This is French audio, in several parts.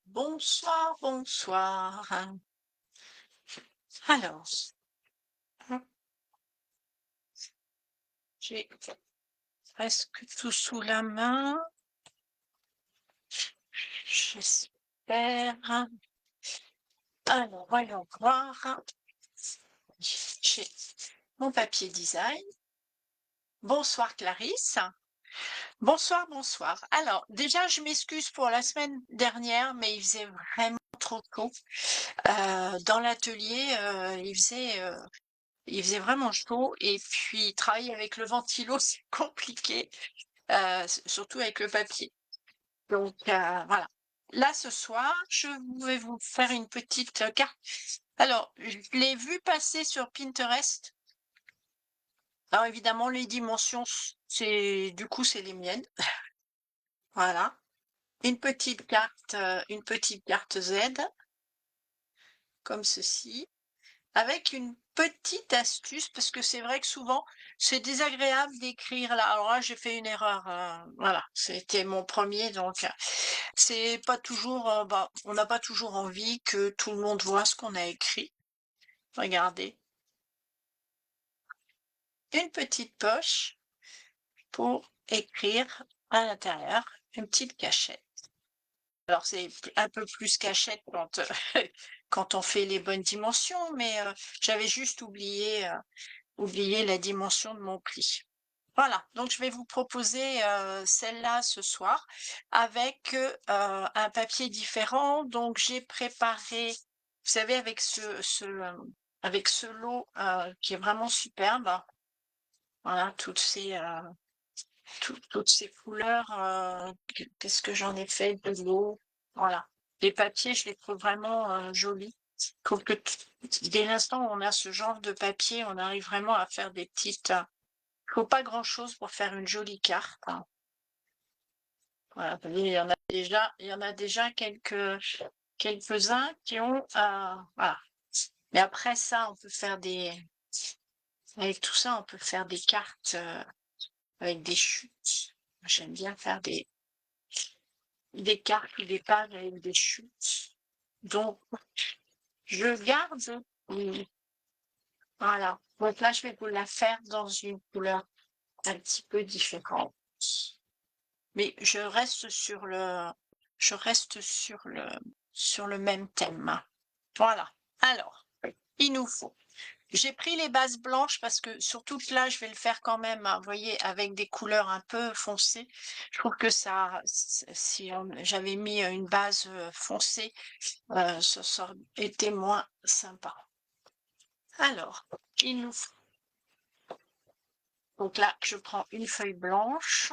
Bonsoir, bonsoir. Alors, hop, j'ai presque tout sous la main, j'espère. Alors, voyons voir. J'ai mon papier design. Bonsoir Clarisse. Bonsoir, bonsoir. Alors, déjà, je m'excuse pour la semaine dernière, mais il faisait vraiment trop chaud. Dans l'atelier, il faisait vraiment chaud et puis travailler avec le ventilo, c'est compliqué. Surtout avec le papier. Donc voilà. Là, ce soir, je vais vous faire une petite carte. Alors, je l'ai vu passer sur Pinterest. Alors évidemment, les dimensions, c'est les miennes. Voilà. Une petite carte Z, comme ceci. Avec une petite astuce, parce que c'est vrai que souvent, c'est désagréable d'écrire là. Alors là, j'ai fait une erreur. Voilà, c'était mon premier, donc c'est pas toujours. On n'a pas toujours envie que tout le monde voit ce qu'on a écrit. Regardez, une petite poche pour écrire à l'intérieur, une petite cachette. Alors c'est un peu plus cachette quand quand on fait les bonnes dimensions, mais j'avais juste oublié la dimension de mon pli. Voilà, donc je vais vous proposer celle-là ce soir avec un papier différent. Donc j'ai préparé, vous savez, avec ce lot qui est vraiment superbe. Voilà, toutes ces couleurs. Qu'est-ce que j'en ai fait de l'eau? Voilà, les papiers, je les trouve vraiment jolis. Je trouve que dès l'instant où on a ce genre de papier, on arrive vraiment à faire des petites. Faut pas grand-chose pour faire une jolie carte, hein. Voilà, vous voyez, il y en a déjà quelques-uns qui ont, voilà. Mais après ça, avec tout ça, on peut faire des cartes avec des chutes. J'aime bien faire des cartes ou des pages avec des chutes. Donc, je garde, mm, voilà. Donc là, je vais vous la faire dans une couleur un petit peu différente. Mais je reste sur le même thème. Voilà. Alors, il nous faut. J'ai pris les bases blanches parce que sur toute là, je vais le faire quand même, hein, vous voyez, avec des couleurs un peu foncées. Je trouve que si j'avais mis une base foncée, ça aurait été moins sympa. Alors, il nous faut. Donc là, je prends une feuille blanche.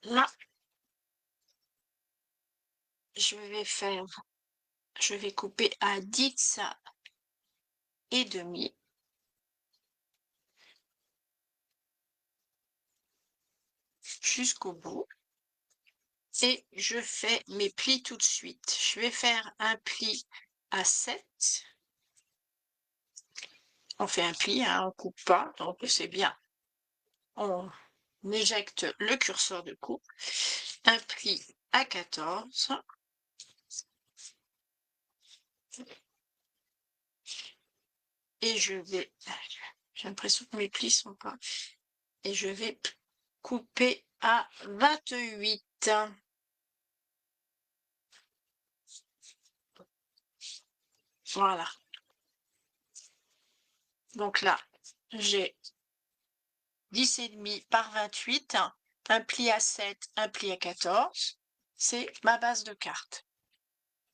Là, je je vais couper à 10 et demi. Jusqu'au bout et je fais mes plis tout de suite. Je vais faire un pli à 7. On fait un pli, hein, on coupe pas, donc c'est bien. On éjecte le curseur de coupe. Un pli à 14. Et j'ai l'impression que mes plis sont pas. Et je vais couper à 28. Voilà. Donc là, j'ai 10,5 par 28, un pli à 7, un pli à 14. C'est ma base de carte.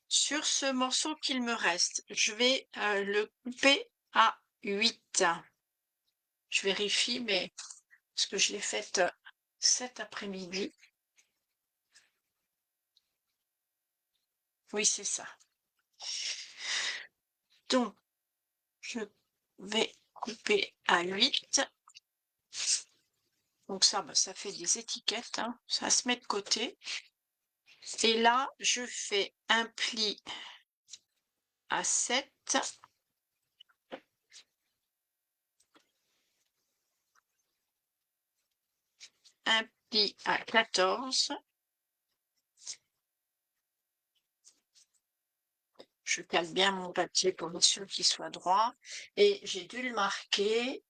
Sur ce morceau qu'il me reste, je vais le couper à 8. Je vérifie, mais parce que je l'ai faite cet après-midi. Oui, c'est ça. Donc, je vais couper à 8. Donc ça, ça fait des étiquettes, hein. Ça se met de côté. Et là, je fais un pli à 7. Un pli à 14 Je cale bien mon papier pour être sûr qu'il soit droit et j'ai dû le marquer.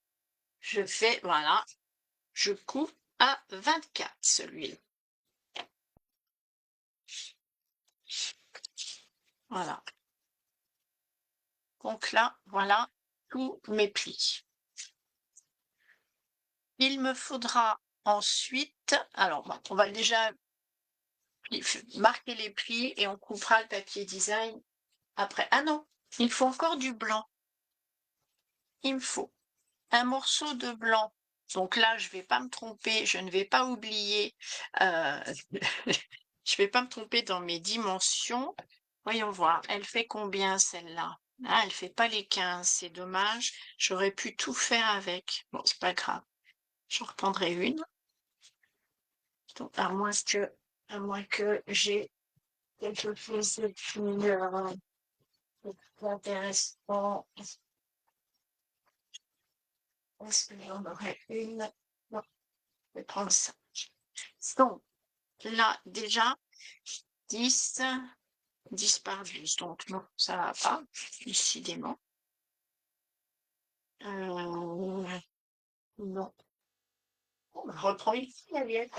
Je fais, voilà, je coupe à 24 celui-là. Voilà. Donc là, voilà tous mes plis. Il me faudra ensuite, alors bon, on va déjà marquer les plis et on coupera le papier design après. Ah non, il faut encore du blanc. Il me faut un morceau de blanc. Donc là, je ne vais pas me tromper, je ne vais pas oublier, je vais pas me tromper dans mes dimensions. Voyons voir, elle fait combien celle-là? Ah, elle fait pas les 15, c'est dommage. J'aurais pu tout faire avec. Bon, c'est pas grave. J'en reprendrai une. Donc, à moins que j'ai quelque chose de plus intéressant. Est-ce que j'en aurais une? Non, je vais prendre ça. Donc, là, déjà, 10, 10 par 12. Donc, non, ça va pas, décidément. Non. On reprend ici, Aliette.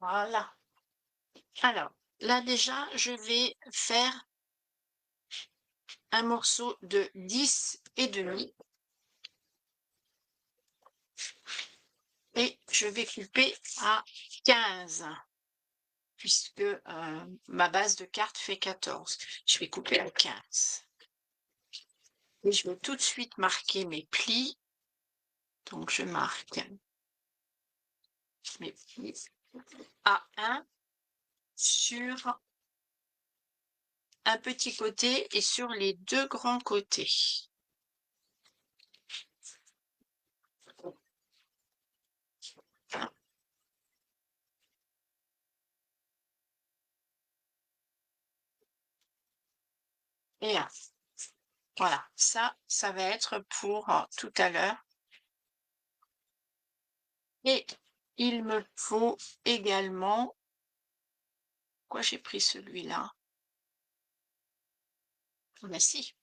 Voilà. Alors, là, déjà, je vais faire un morceau de 10 et demi. Et je vais couper à 15. Puisque ma base de carte fait 14. Je vais couper à 15. Et je vais tout de suite marquer mes plis. Donc, je marque mes plis à 1 sur un petit côté et sur les deux grands côtés. Et 1. Voilà, ça va être pour tout à l'heure. Et il me faut également... Pourquoi j'ai pris celui-là? Mais si,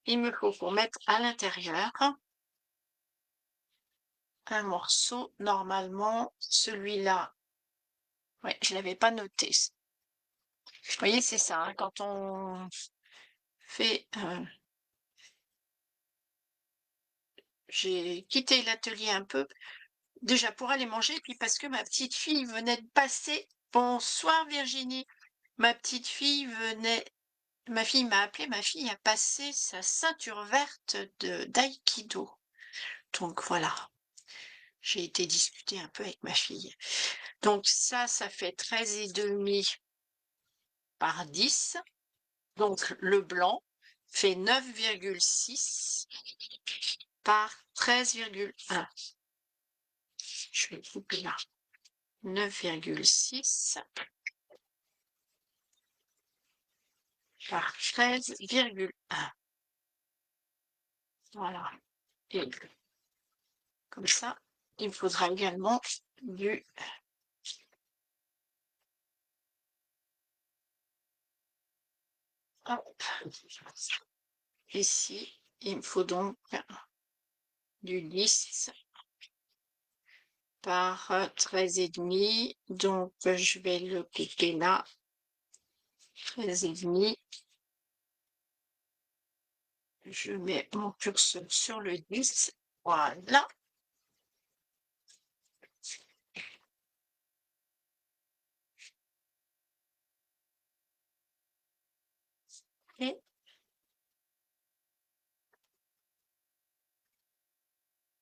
il me faut pour mettre à l'intérieur un morceau, normalement, celui-là. Ouais, je ne l'avais pas noté. Vous voyez, c'est ça, hein, quand on fait... j'ai quitté l'atelier un peu, déjà pour aller manger, puis parce que ma petite fille venait de passer. Bonsoir Virginie. Ma petite fille venait... Ma fille m'a appelé, ma fille a passé sa ceinture verte d'aïkido. Donc voilà, j'ai été discuter un peu avec ma fille. Donc ça fait 13,5 par 10. Donc le blanc fait 9,6 par 13,1. Je vais couper là. 9,6 par 13,1. Voilà. Et comme ça, il me faudra également du... Hop. Ici, il me faut donc du 10 par 13,5. Donc, je vais le couper là. 13,5. Je mets mon curseur sur le 10. Voilà.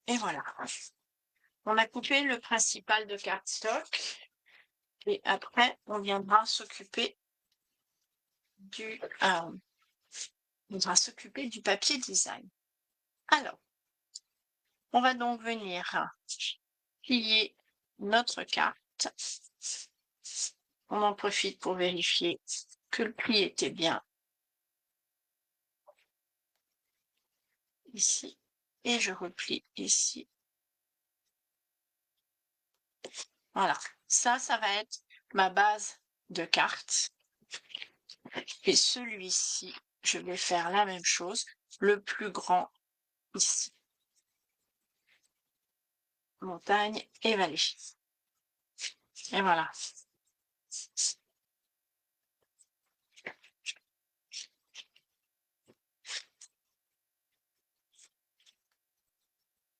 Et voilà. On a coupé le principal de cardstock. Et après, on viendra s'occuper du, papier design. Alors, on va donc venir plier notre carte. On en profite pour vérifier que le pli était bien ici. Et je replie ici. Voilà. Ça va être ma base de carte. Et celui-ci, je vais faire la même chose, le plus grand ici. Montagne et vallée. Et voilà.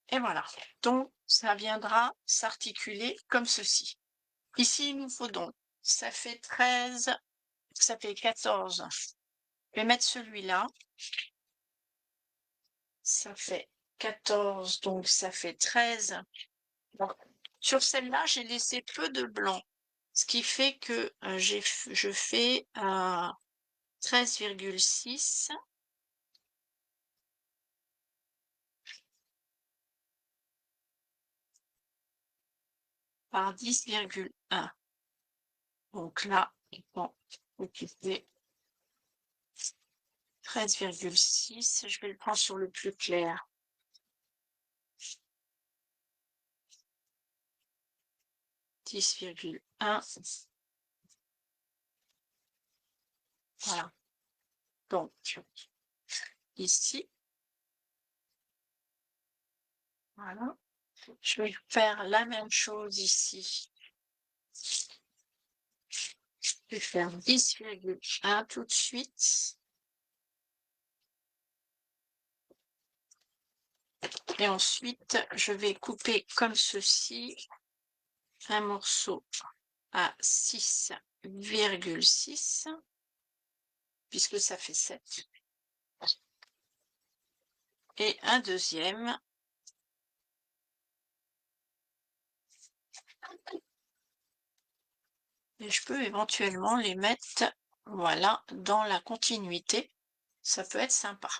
Et voilà. Donc, ça viendra s'articuler comme ceci. Ici, il nous faut donc, ça fait 13, ça fait 14. Je vais mettre celui-là. Ça fait 14, donc ça fait 13. Bon. Sur celle-là, j'ai laissé peu de blanc, ce qui fait que je fais 13,6 par 10,1. Donc là, on va occuper 13,6. Je vais le prendre sur le plus clair. 10,1. Voilà. Donc, ici, voilà. Je vais faire la même chose ici. Je vais faire 10,1 tout de suite. Et ensuite, je vais couper comme ceci un morceau à 6,6 puisque ça fait 7. Et un deuxième. Et je peux éventuellement les mettre, voilà, dans la continuité. Ça peut être sympa.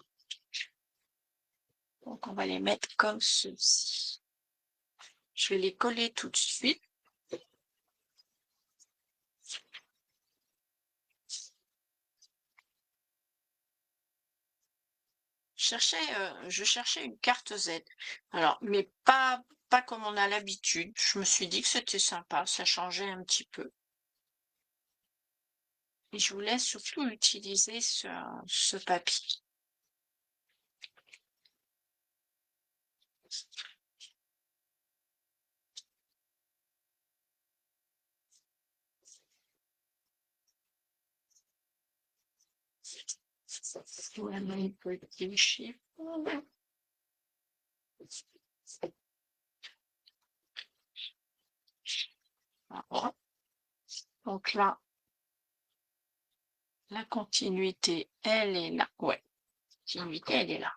Donc, on va les mettre comme ceci. Je vais les coller tout de suite. Je cherchais une carte Z. Alors, mais pas comme on a l'habitude. Je me suis dit que c'était sympa, ça changeait un petit peu. Et je voulais surtout utiliser ce papier. Voilà un petit chiffre. Voilà. Donc là, la continuité, elle est là. Ouais, la continuité, elle est là.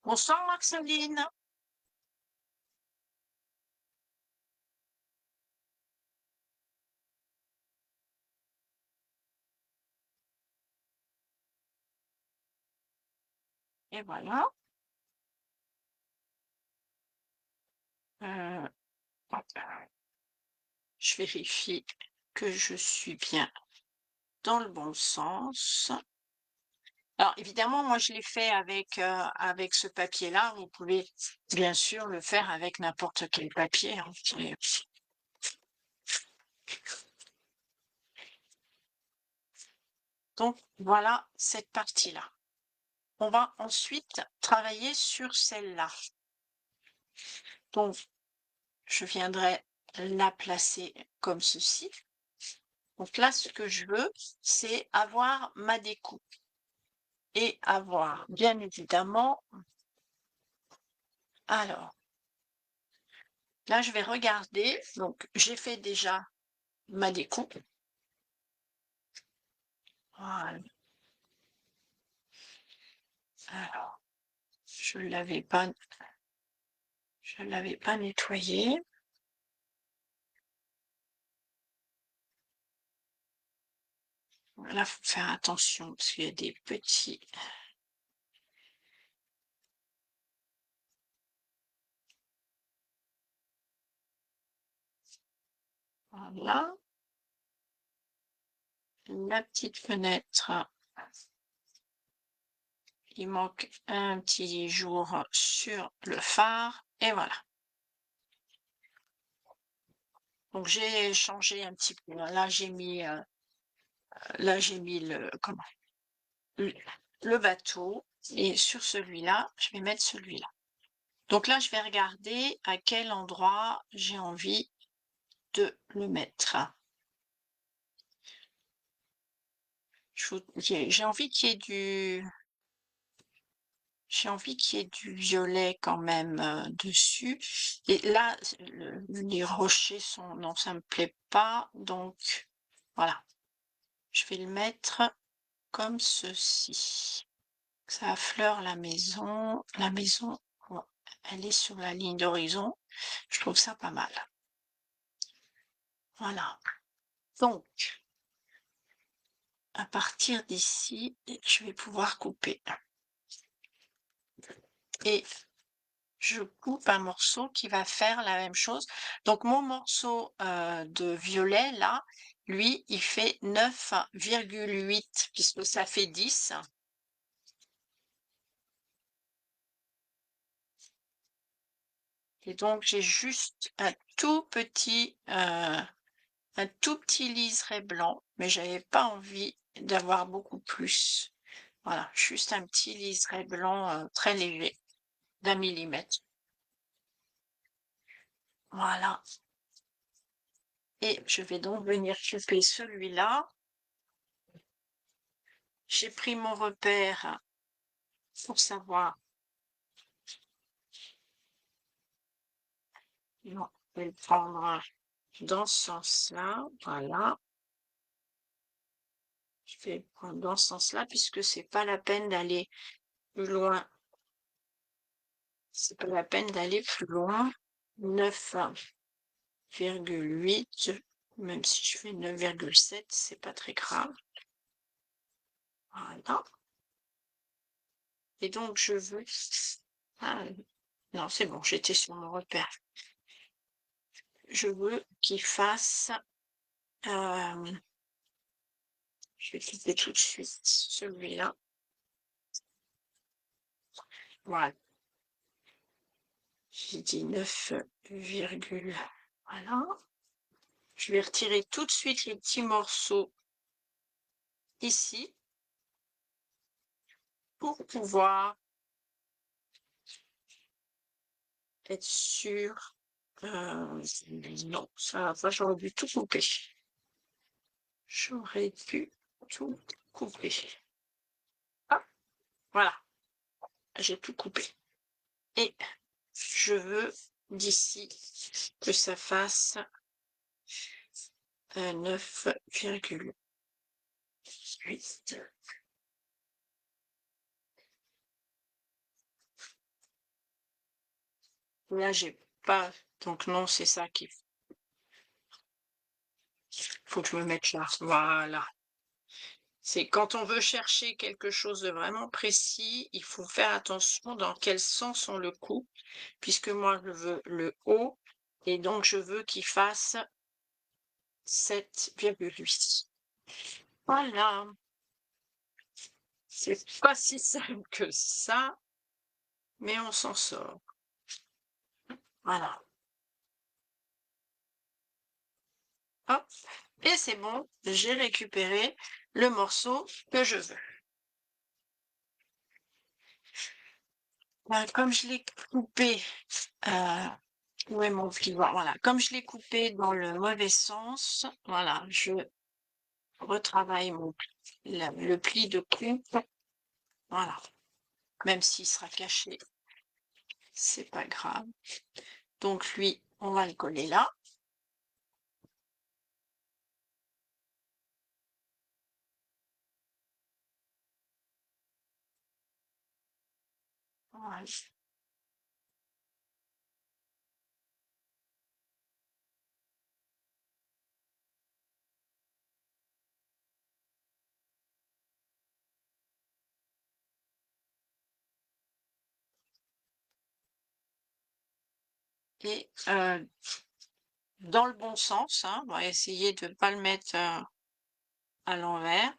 Bonsoir Marceline. Et voilà. Euh, je vérifie que je suis bien dans le bon sens. Alors évidemment, moi je l'ai fait avec ce papier-là. Vous pouvez bien sûr le faire avec n'importe quel papier. Hein. Donc voilà cette partie-là. On va ensuite travailler sur celle-là. Donc je viendrai la placer comme ceci. Donc là, ce que je veux, c'est avoir ma découpe et avoir, bien évidemment, alors, là, je vais regarder. Donc, j'ai fait déjà ma découpe. Voilà. Alors, je ne l'avais pas nettoyé. Là, faut faire attention parce qu'il y a des petits. Voilà. La petite fenêtre. Il manque un petit jour sur le phare et voilà. Donc j'ai changé un petit peu. Là j'ai mis le comment? Le le bateau et sur celui-là, je vais mettre celui-là. Donc là, je vais regarder à quel endroit j'ai envie de le mettre. J'ai envie qu'il y ait du violet quand même, dessus et là, les rochers sont non, ça me plaît pas, donc voilà. Je vais le mettre comme ceci. Ça affleure la maison. La maison, ouais, elle est sur la ligne d'horizon. Je trouve ça pas mal. Voilà. Donc, à partir d'ici, je vais pouvoir couper. Et je coupe un morceau qui va faire la même chose. Donc mon morceau de violet, là, lui, il fait 9,8 puisque ça fait 10. Et donc j'ai juste un tout petit liseré blanc, mais j'avais pas envie d'avoir beaucoup plus. Voilà, juste un petit liseré blanc très léger, d'1 millimètre. Voilà. Et je vais donc venir couper celui-là. J'ai pris mon repère pour savoir. Non, je vais le prendre dans ce sens-là. Voilà. Je vais le prendre dans ce sens-là puisque c'est pas la peine d'aller plus loin. C'est pas la peine d'aller plus loin. 9,8, même si je fais 9,7, c'est pas très grave. Voilà. Et donc je veux. Ah, non, c'est bon, j'étais sur mon repère. Je veux qu'il fasse. Je vais cliquer tout de suite celui-là. Voilà. J'ai dit 9, voilà. Je vais retirer tout de suite les petits morceaux ici pour pouvoir être sûr. Non, ça, j'aurais dû tout couper. J'aurais dû tout couper. Ah, voilà, j'ai tout coupé. Et je veux d'ici que ça fasse 9,8. Là, j'ai pas. Donc non, c'est ça qu'il faut que je me mette là. Voilà. C'est quand on veut chercher quelque chose de vraiment précis, il faut faire attention dans quel sens on le coupe, puisque moi, je veux le haut, et donc je veux qu'il fasse 7,8. Voilà. C'est pas si simple que ça, mais on s'en sort. Voilà. Hop. Et c'est bon, j'ai récupéré le morceau que je veux. Comme je l'ai coupé, où est mon plioir? Voilà. Comme je l'ai coupé dans le mauvais sens, voilà, je retravaille le pli de coupe. Voilà. Même s'il sera caché, c'est pas grave. Donc lui, on va le coller là. Voilà. et dans le bon sens, hein. On va essayer de ne pas le mettre, à l'envers.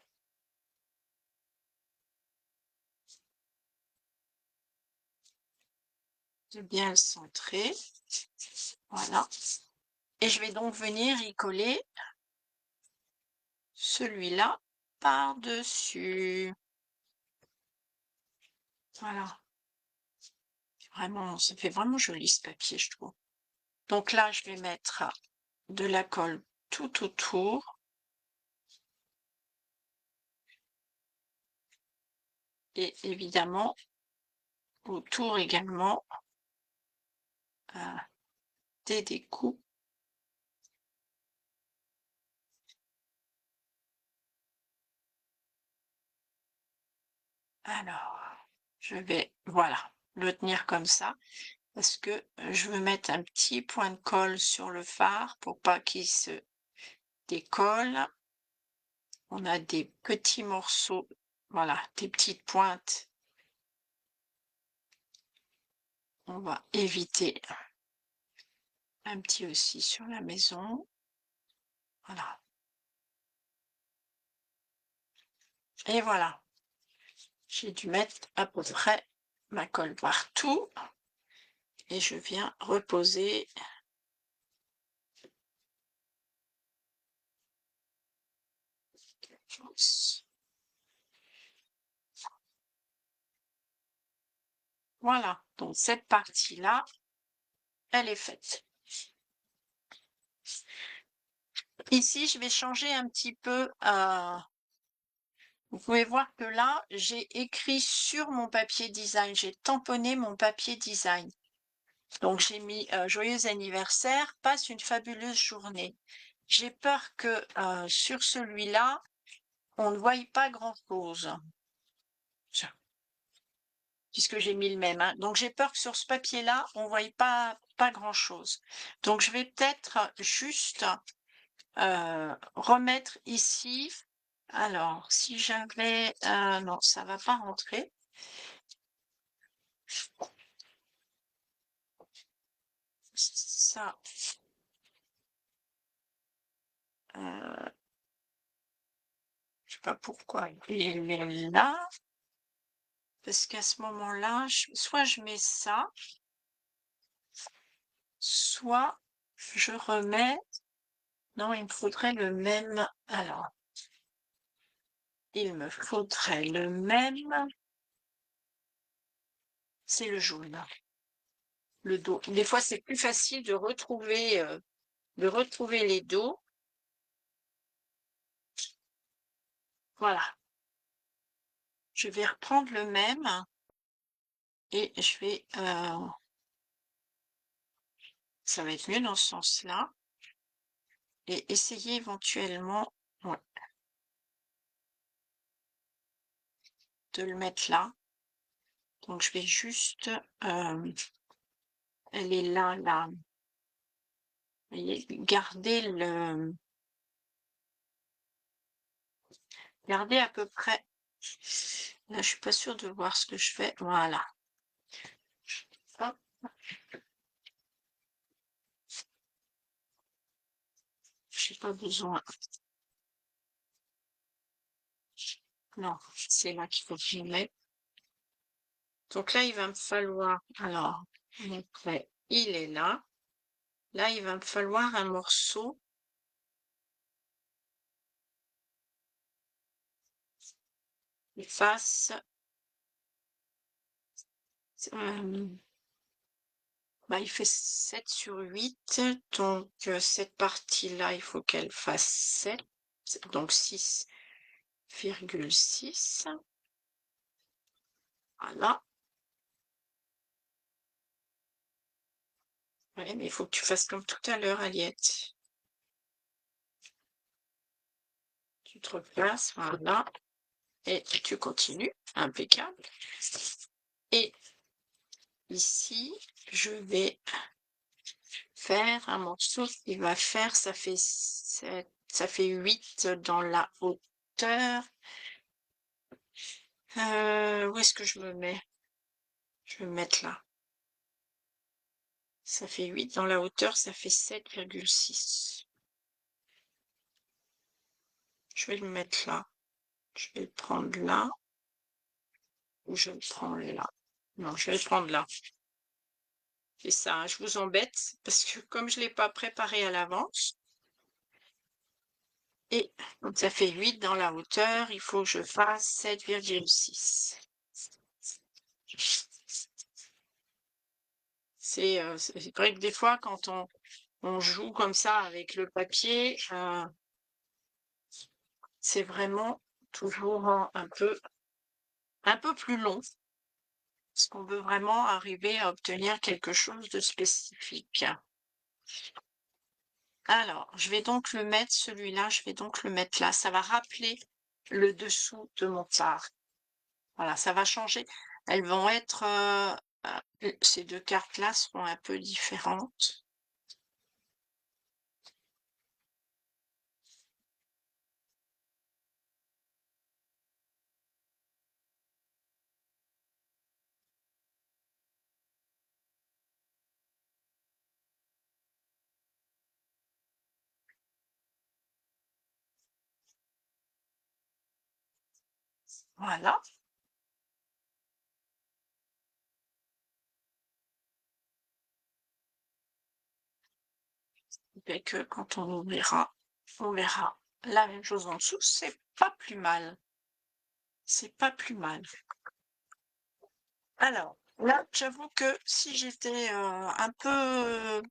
De bien le centrer, voilà, et je vais donc venir y coller celui-là par-dessus. Voilà, vraiment, ça fait vraiment joli ce papier, je trouve. Donc là, je vais mettre de la colle tout autour et évidemment autour également des découpes. Alors, je vais, voilà, le tenir comme ça parce que je veux mettre un petit point de colle sur le fard pour pas qu'il se décolle. On a des petits morceaux, voilà, des petites pointes. On va éviter un petit aussi sur la maison. Voilà. Et voilà. J'ai dû mettre à peu près ma colle partout. Et je viens reposer voilà, donc cette partie-là, elle est faite. Ici, je vais changer un petit peu. Vous pouvez voir que là, j'ai écrit sur mon papier design, j'ai tamponné mon papier design. Donc j'ai mis joyeux anniversaire, passe une fabuleuse journée. J'ai peur que sur celui-là, on ne voie pas grand-chose. Tiens, puisque j'ai mis le même, hein. Donc j'ai peur que sur ce papier-là, on ne voie pas grand-chose. Donc je vais peut-être juste remettre ici. Alors, si j'avais... non, ça va pas rentrer. Ça... je sais pas pourquoi il est là. Parce qu'à ce moment-là, soit je mets ça, soit je remets... Non, il me faudrait le même... Alors, il me faudrait le même... C'est le jaune. Le dos. Des fois, c'est plus facile de retrouver les dos. Voilà. Je vais reprendre le même et je vais... ça va être mieux dans ce sens-là. Et essayer éventuellement ouais, de le mettre là. Donc, je vais juste... elle est là, là. Vous voyez, garder à peu près. Là, je suis pas sûre de voir ce que je fais. Voilà. Hop. J'ai pas besoin. Non, c'est là qu'il faut que je mette. Donc là, il va me falloir. Alors, mon trait, il est là. Là, il va me falloir un morceau. Il fasse. Bah, il fait 7 sur 8, donc cette partie-là, il faut qu'elle fasse 7, donc 6,6. Voilà. Ouais, mais il faut que tu fasses comme tout à l'heure, Aliette. Tu te replaces, voilà, et tu continues, impeccable. Et ici, je vais faire un morceau qui va faire, ça fait 7, ça fait 8 dans la hauteur. Où est-ce que je me mets? Je vais me mettre là. Ça fait 8 dans la hauteur, ça fait 7,6. Je vais le mettre là. Je vais le prendre là. Ou je le prends là. Non, je vais le prendre là. C'est ça, hein, je vous embête parce que comme je ne l'ai pas préparé à l'avance, et donc ça fait 8 dans la hauteur, il faut que je fasse 7,6. C'est vrai que des fois, quand on joue comme ça avec le papier, c'est vraiment toujours un peu plus long, parce qu'on veut vraiment arriver à obtenir quelque chose de spécifique. Alors, je vais donc le mettre, celui-là, je vais donc le mettre là. Ça va rappeler le dessous de mon phare. Voilà, ça va changer. Elles vont être, ces deux cartes-là seront un peu différentes. Voilà. Et que quand on ouvrira, on verra la même chose en dessous. C'est pas plus mal. C'est pas plus mal. Alors, là, j'avoue que si j'étais un peu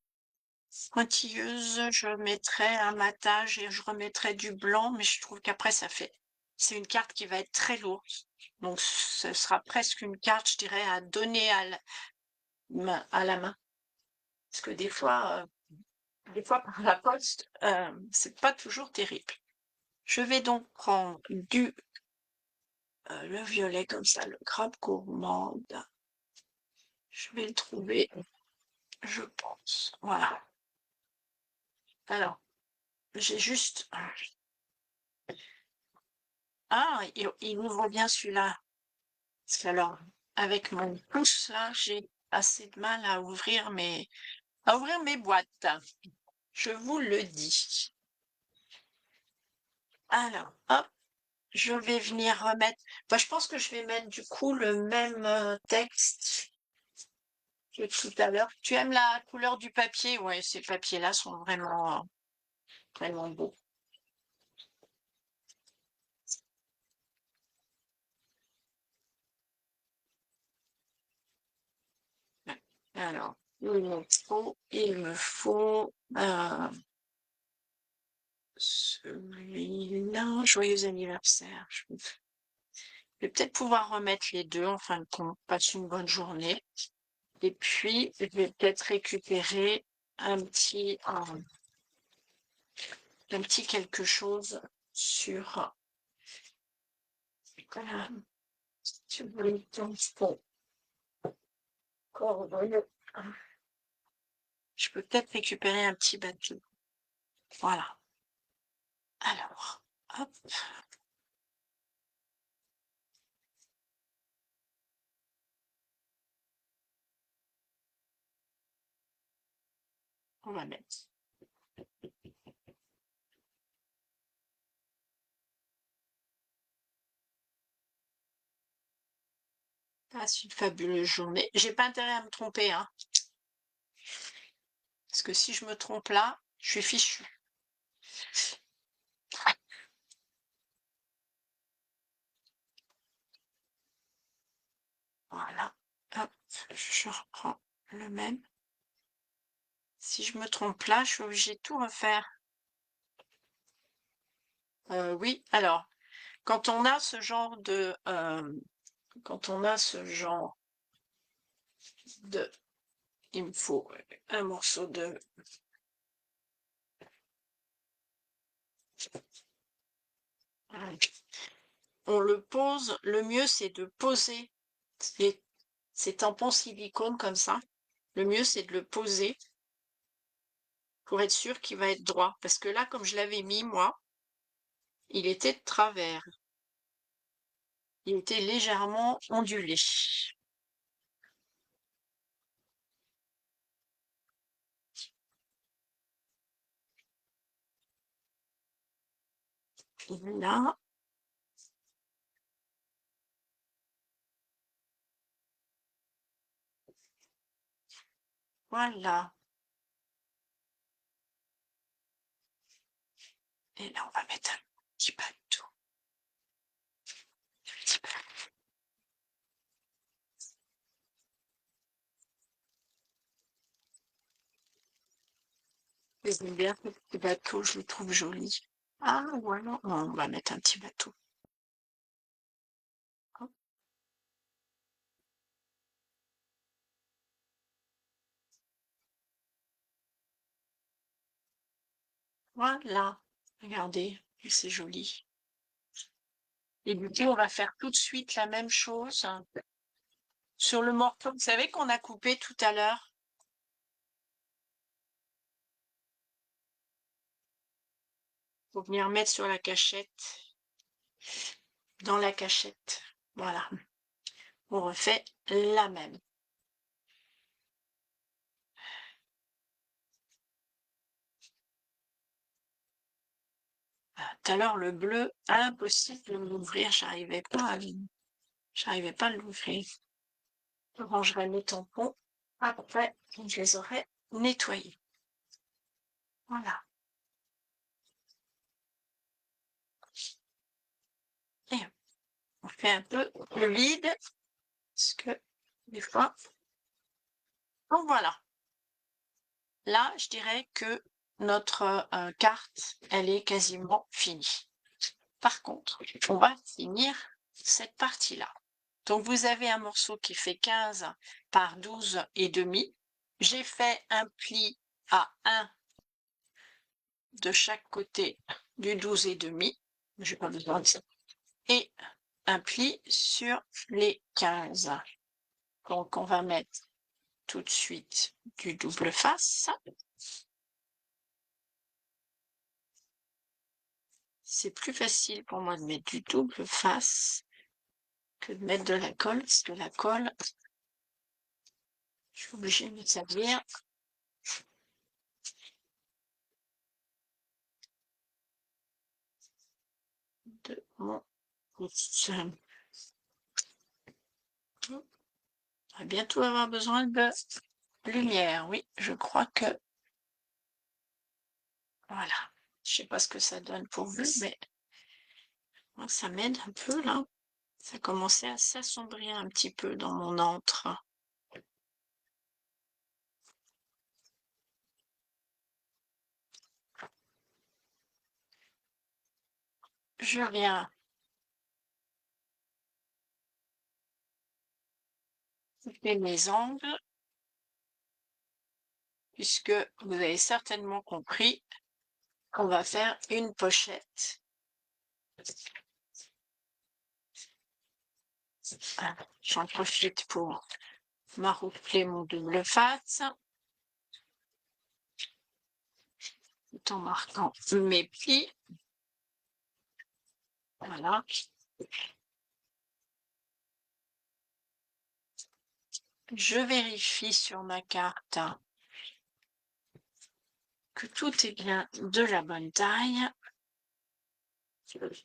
pointilleuse, je mettrais un matage et je remettrais du blanc, mais je trouve qu'après, c'est une carte qui va être très lourde. Donc, ce sera presque une carte, je dirais, à donner à la main. Parce que des fois par la poste, c'est pas toujours terrible. Je vais donc prendre le violet comme ça, le crabe gourmande. Je vais le trouver, je pense. Voilà. Alors, j'ai juste... Ah, il ouvre bien celui-là. Parce que alors, avec mon pouce là, j'ai assez de mal à ouvrir mes boîtes. Je vous le dis. Alors, hop, je vais venir remettre. Bah, je pense que je vais mettre du coup le même texte que tout à l'heure. Tu aimes la couleur du papier? Ouais, ces papiers-là sont vraiment beaux. Ouais. Alors, il me faut celui-là. Joyeux anniversaire. Je vais peut-être pouvoir remettre les deux en fin de compte. Passe une bonne journée. Et puis, je vais peut-être récupérer un petit quelque chose sur, sur le tampon. Cordon. Je peux peut-être récupérer un petit bateau. Voilà. Alors, hop. On va mettre. Passe une fabuleuse journée. J'ai pas intérêt à me tromper, hein. Parce que si je me trompe là, je suis fichue. Voilà. Hop, je reprends le même. Si je me trompe là, je suis obligée de tout refaire. Oui, alors, quand on a ce genre de, quand on a ce genre de, il me faut un morceau de, on le pose, le mieux c'est de poser ces tampons silicone comme ça. Le mieux c'est de le poser pour être sûr qu'il va être droit. Parce que là, comme je l'avais mis, moi, il était de travers. Il était légèrement ondulé. Voilà. Voilà. Et là, on va mettre un petit bateau. Un petit peu. J'aime bien ce petit bateau, je le trouve joli. Ah, voilà. Non, on va mettre un petit bateau. Hop, voilà. Regardez, c'est joli. Et du coup, on va faire tout de suite la même chose sur le morceau, vous savez, qu'on a coupé tout à l'heure. Faut venir mettre sur la cachette, dans la cachette. Voilà. On refait la même. Tout à l'heure, le bleu, impossible de l'ouvrir, j'arrivais pas à l'ouvrir. Je rangerai mes tampons après, je les aurai nettoyés. Voilà. Et on fait un peu le vide, parce que des fois... Donc voilà. Là, je dirais que notre carte, elle est quasiment finie. Par contre, on va finir cette partie-là. Donc, vous avez un morceau qui fait 15 par 12 et demi. J'ai fait un pli à 1 de chaque côté du 12 et demi. J'ai pas besoin de ça. Et un pli sur les 15. Donc, on va mettre tout de suite du double face. C'est plus facile pour moi de mettre du double face que de mettre de la colle, parce que la colle, je suis obligée de me servir de mon pouce. On va bientôt avoir besoin de lumière. Oui, je crois que... Voilà. Je sais pas ce que ça donne pour vous, mais moi, ça m'aide un peu, là. Ça commençait à s'assombrir un petit peu dans mon antre. Je viens couper mes angles, puisque vous avez certainement compris qu'on va faire une pochette. J'en profite pour maroufler mon double face, tout en marquant mes plis. Voilà. Je vérifie sur ma carte que tout est bien de la bonne taille. Parce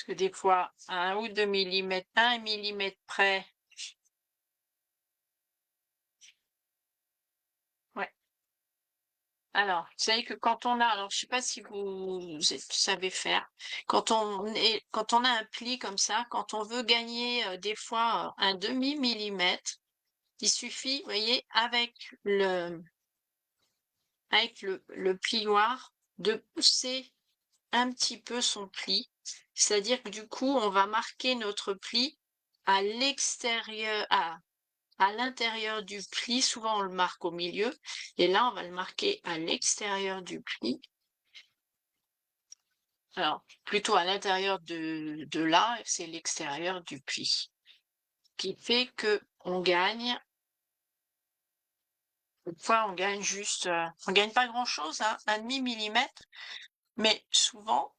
que des fois, à 1 ou 2 millimètres, 1 millimètre près, ouais. Alors, vous savez que quand on a, alors je sais pas si vous savez faire, quand on a un pli comme ça, quand on veut gagner des fois un demi-millimètre, il suffit, vous voyez, avec le plioir, de pousser un petit peu son pli. C'est-à-dire que du coup, on va marquer notre pli à l'extérieur, à l'intérieur du pli. Souvent, on le marque au milieu. Et là, on va le marquer à l'extérieur du pli. Alors, plutôt à l'intérieur de là, c'est l'extérieur du pli. Qui fait que on gagne. Une fois, on gagne juste, on gagne pas grand-chose, hein, 1/2 millimètre. Mais souvent,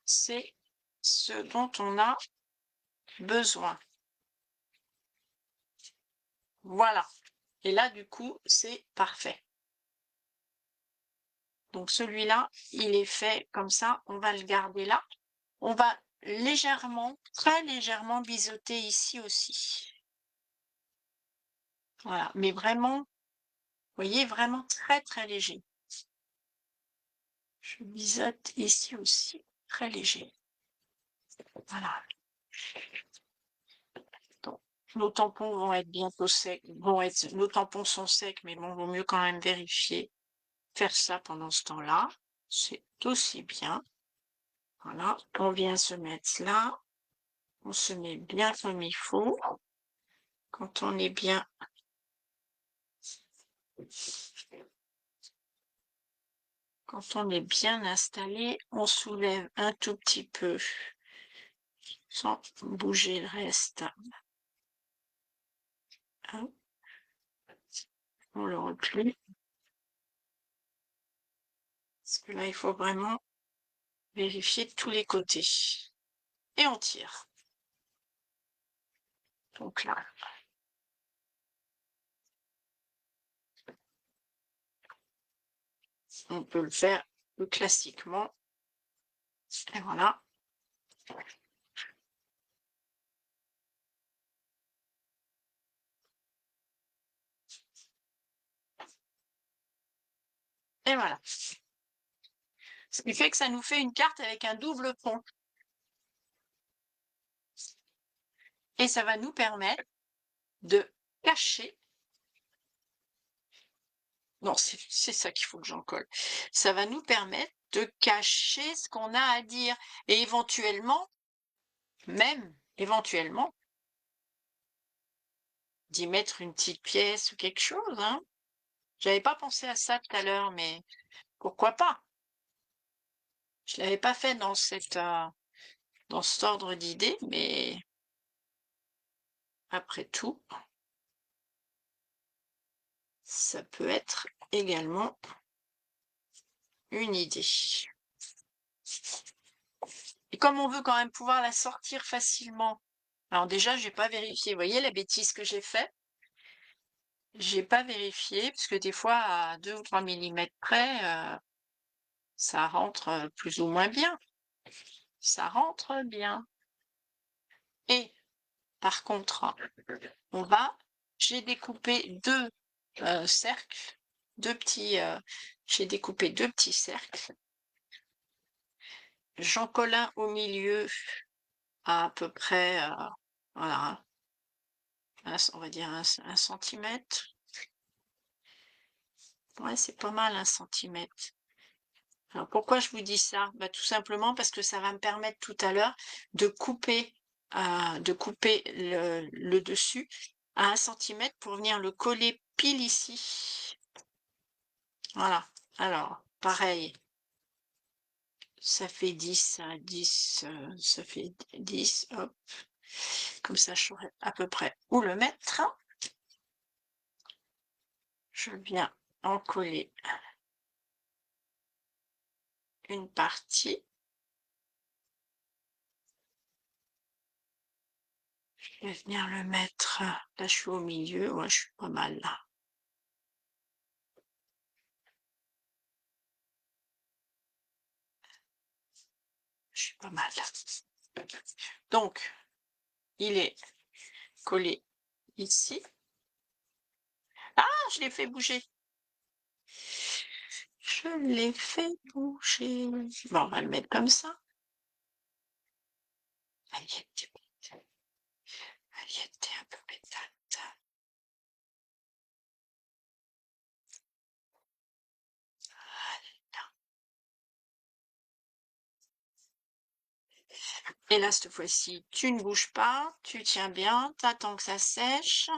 c'est ce dont on a besoin. Voilà. Et là, du coup, c'est parfait. Donc celui-là, il est fait comme ça, on va le garder là. On va légèrement, très légèrement biseauter ici aussi. Voilà, mais vraiment, vous voyez, vraiment très, très léger. Je biseaute ici aussi, très léger. Voilà. Donc, nos tampons vont être bientôt secs, nos tampons sont secs, mais bon, vaut mieux quand même vérifier. Faire ça pendant ce temps-là, c'est aussi bien. Voilà, on vient se mettre là, on se met bien comme il faut. Quand on est bien installé, on soulève un tout petit peu sans bouger le reste. Hop. On le replie. Parce que là, il faut vraiment vérifier de tous les côtés. Et on tire. Donc là, on peut le faire plus classiquement. Et voilà. Et voilà. Ce qui fait que ça nous fait une carte avec un double pont. Et ça va nous permettre de cacher. Non, c'est ça qu'il faut que j'en colle. Ça va nous permettre de cacher ce qu'on a à dire. Et éventuellement, même éventuellement, d'y mettre une petite pièce ou quelque chose. Hein. J'avais pas pensé à ça tout à l'heure, mais pourquoi pas? Je l'avais pas fait dans cet ordre d'idées, mais après tout, ça peut être également une idée. Et comme on veut quand même pouvoir la sortir facilement, alors déjà, j'ai pas vérifié. Vous voyez la bêtise que j'ai fait? J'ai pas vérifié, parce que des fois, à 2 ou 3 millimètres près, ça rentre plus ou moins bien. Ça rentre bien. Et par contre, j'ai découpé deux cercles, j'ai découpé deux petits cercles. J'en colle un au milieu à peu près, voilà, on va dire un centimètre. Ouais, c'est pas mal, 1 centimètre. Alors, pourquoi je vous dis ça? Bah, tout simplement parce que ça va me permettre tout à l'heure de couper, le dessus à 1 centimètre pour venir le coller pile ici. Voilà. Alors, pareil, ça fait 10, ça fait 10, hop. Comme ça, je saurai à peu près où le mettre. Je viens en coller une partie. Je vais venir le mettre, là je suis au milieu, ouais, je suis pas mal là. Je suis pas mal là. Donc, il est collé ici. Ah, je l'ai fait bouger. Je l'ai fait bouger. Bon, on va le mettre comme ça. Aliette un peu pétante. Et là, cette fois-ci, tu ne bouges pas, tu tiens bien, t'attends que ça sèche.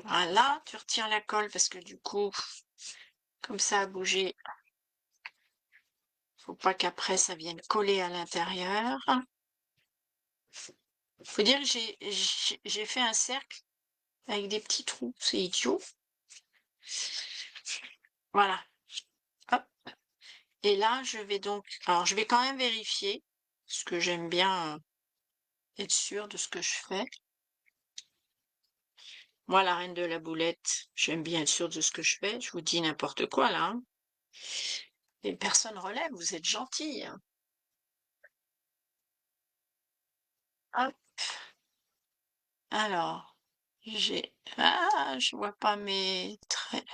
Voilà, tu retires la colle parce que du coup, comme ça a bougé, faut pas qu'après ça vienne coller à l'intérieur. Faut dire que j'ai fait un cercle avec des petits trous, c'est idiot. Voilà. Hop. Et là, je vais donc, alors je vais quand même vérifier, parce que j'aime bien être sûre de ce que je fais. Moi, la reine de la boulette, j'aime bien être sûre de ce que je fais. Je vous dis n'importe quoi là, hein. Et personne relève, vous êtes gentils, hein. Hop, alors, je vois pas mes traits.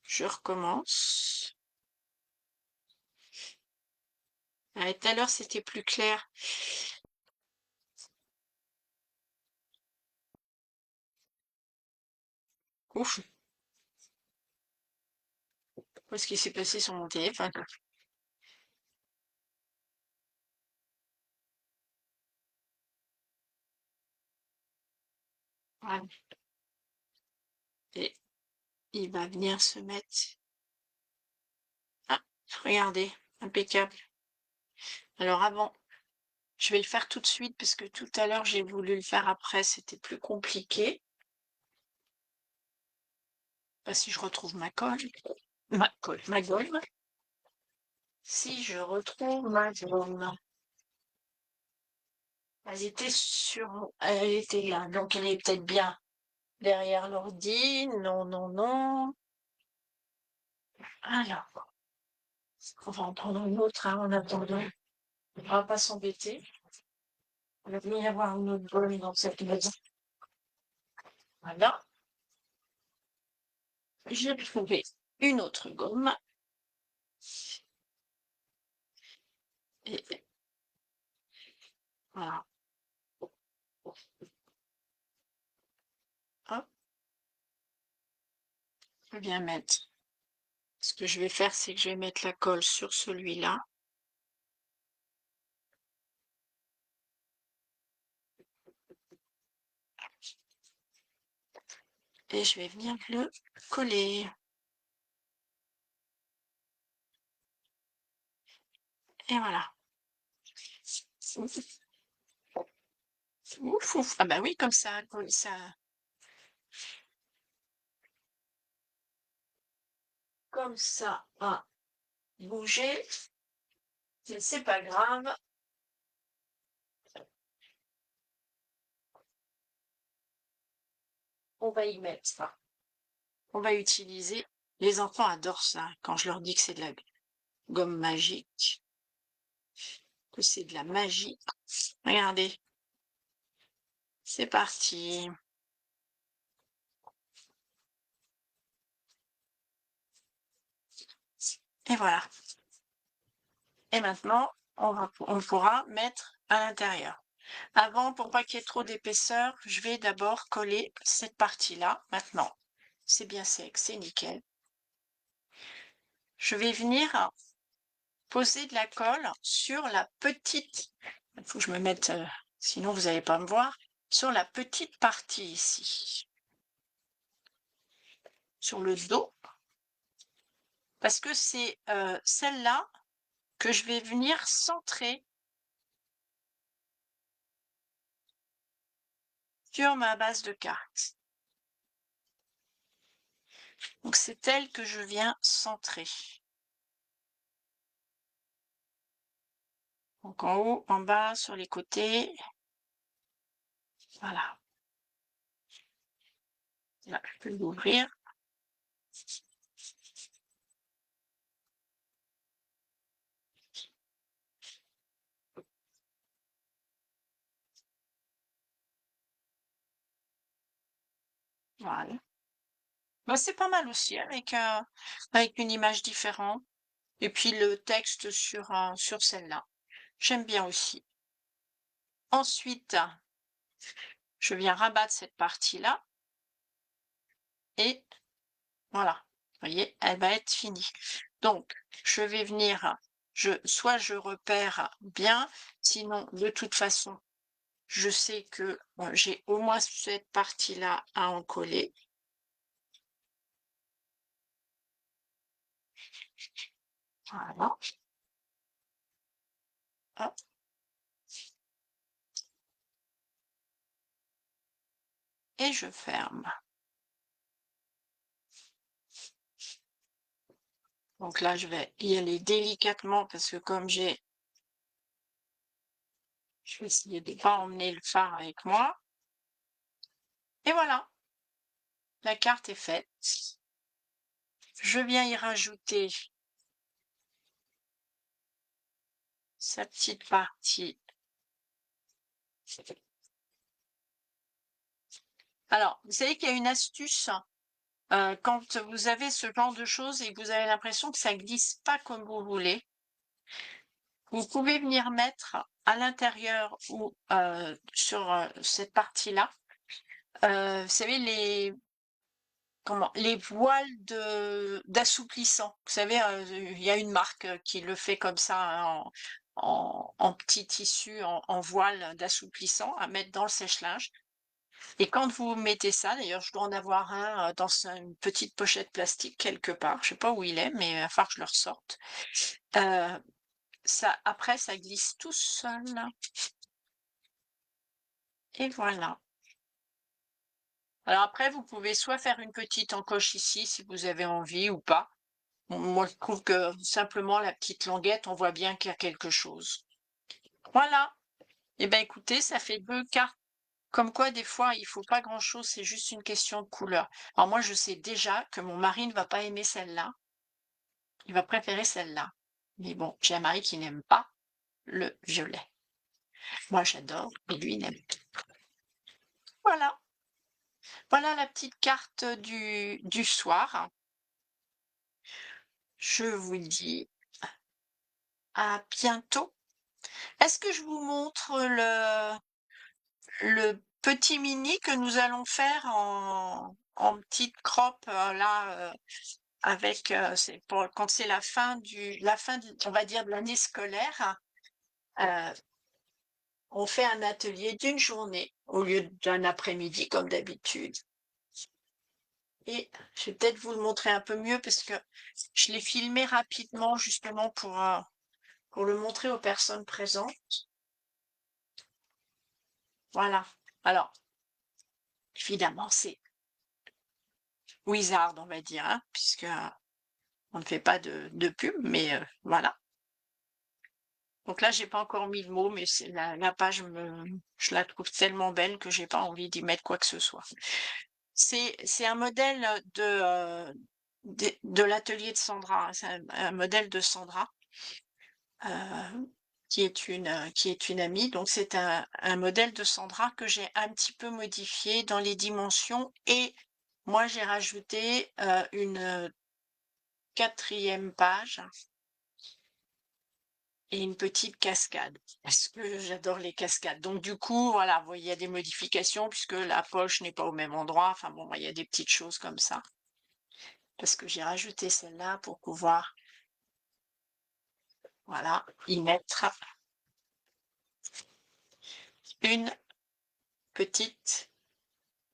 Je recommence. Ah, tout à l'heure, c'était plus clair. Ouf, qu'est-ce qui s'est passé sur mon téléphone? Voilà. Et il va venir se mettre. Ah, regardez, impeccable. Alors avant, je vais le faire tout de suite parce que tout à l'heure, j'ai voulu le faire après, c'était plus compliqué. Bah, si je retrouve ma gomme. Si je retrouve ma gomme. Elle était là, donc elle est peut-être bien derrière l'ordi. Non, non, non. Alors, on va en prendre une autre, hein, en attendant. On va pas s'embêter. Il va bien y avoir une autre gomme dans cette maison. Voilà. J'ai trouvé une autre gomme. Et voilà. Hop, je vais bien mettre. Ce que je vais faire, c'est que je vais mettre la colle sur celui-là. Et je vais venir le coller. Et voilà. Ouf, ouf. Ah bah oui, comme ça a bougé. C'est pas grave. On va y mettre ça. On va utiliser. Les enfants adorent ça quand je leur dis que c'est de la gomme magique, que c'est de la magie. Regardez, c'est parti. Et voilà. Et maintenant, on pourra mettre à l'intérieur. Avant, pour pas qu'il y ait trop d'épaisseur, je vais d'abord coller cette partie-là. Maintenant, c'est bien sec, c'est nickel. Je vais venir poser de la colle sur la petite. Il faut que je me mette, sinon vous n'allez pas me voir. Sur la petite partie ici, sur le dos, parce que c'est celle-là que je vais venir centrer sur ma base de carte. Donc c'est elle que je viens centrer. Donc en haut, en bas, sur les côtés. Voilà. Là, je peux l'ouvrir. Voilà. Bah, c'est pas mal aussi avec une image différente. Et puis le texte sur celle-là. J'aime bien aussi. Ensuite, je viens rabattre cette partie-là et voilà. Vous voyez, elle va être finie. Donc, je vais venir, soit je repère bien, sinon, de toute façon, je sais que j'ai au moins cette partie-là à en coller. Voilà. Hop. Et je ferme. Donc là, je vais y aller délicatement parce que comme je vais essayer de ne pas emmener le phare avec moi. Et voilà, la carte est faite. Je viens y rajouter sa petite partie. Alors, vous savez qu'il y a une astuce, quand vous avez ce genre de choses et que vous avez l'impression que ça glisse pas comme vous voulez, vous pouvez venir mettre à l'intérieur ou sur cette partie-là, vous savez, les voiles d'assouplissant. Vous savez, il y a une marque qui le fait comme ça, hein, en petit tissu, en voile d'assouplissant à mettre dans le sèche-linge. Et quand vous mettez ça, d'ailleurs, je dois en avoir un dans une petite pochette plastique quelque part. Je sais pas où il est, mais il va falloir que je le ressorte. Euh, Ça, après, ça glisse tout seul. Et voilà. Alors après, vous pouvez soit faire une petite encoche ici si vous avez envie ou pas. Moi, je trouve que simplement la petite languette, on voit bien qu'il y a quelque chose. Voilà. Eh ben écoutez, ça fait 2 cartes. Comme quoi, des fois, il faut pas grand-chose, c'est juste une question de couleur. Alors moi, je sais déjà que mon mari ne va pas aimer celle-là. Il va préférer celle-là. Mais bon, j'ai un mari qui n'aime pas le violet. Moi, j'adore, et lui n'aime pas. Voilà. Voilà la petite carte du soir. Je vous dis à bientôt. Est-ce que je vous montre le petit mini que nous allons faire en petite crop là avec c'est pour quand c'est on va dire de l'année scolaire, euh, on fait un atelier d'une journée au lieu d'un après-midi comme d'habitude. Et je vais peut-être vous le montrer un peu mieux parce que je l'ai filmé rapidement justement pour le montrer aux personnes présentes. Voilà. Alors, évidemment, c'est Wizard, on va dire, hein, puisque on ne fait pas de pub, mais voilà. Donc là, j'ai pas encore mis le mot, mais c'est la page je la trouve tellement belle que j'ai pas envie d'y mettre quoi que ce soit. C'est un modèle de l'atelier de Sandra, hein, c'est un modèle de Sandra, qui est une amie. Donc c'est un modèle de Sandra que j'ai un petit peu modifié dans les dimensions et moi j'ai rajouté une quatrième page et une petite cascade parce que j'adore les cascades. Donc du coup, voilà, vous voyez, il y a des modifications puisque la poche n'est pas au même endroit. Enfin bon, il y a des petites choses comme ça parce que j'ai rajouté celle-là pour pouvoir, voilà, y mettre une petite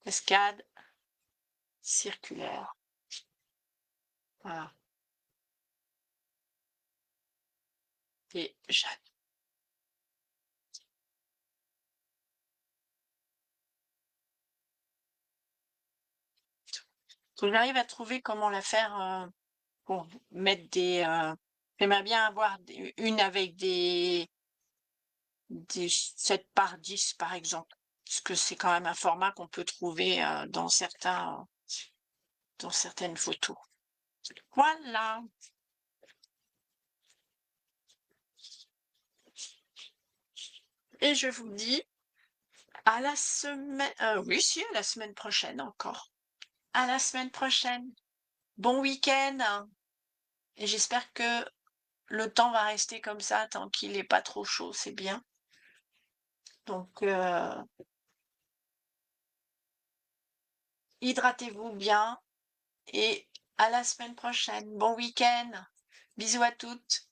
cascade circulaire. Voilà. Et faut que j'arrive à trouver comment la faire pour mettre j'aimerais bien avoir une avec des 7 par 10 par exemple. Parce que c'est quand même un format qu'on peut trouver dans certaines photos. Voilà. Et je vous dis à la semaine, oui, si, à la semaine prochaine encore. À la semaine prochaine. Bon week-end, hein. Et j'espère que le temps va rester comme ça tant qu'il n'est pas trop chaud, c'est bien. Donc, hydratez-vous bien et à la semaine prochaine. Bon week-end. Bisous à toutes.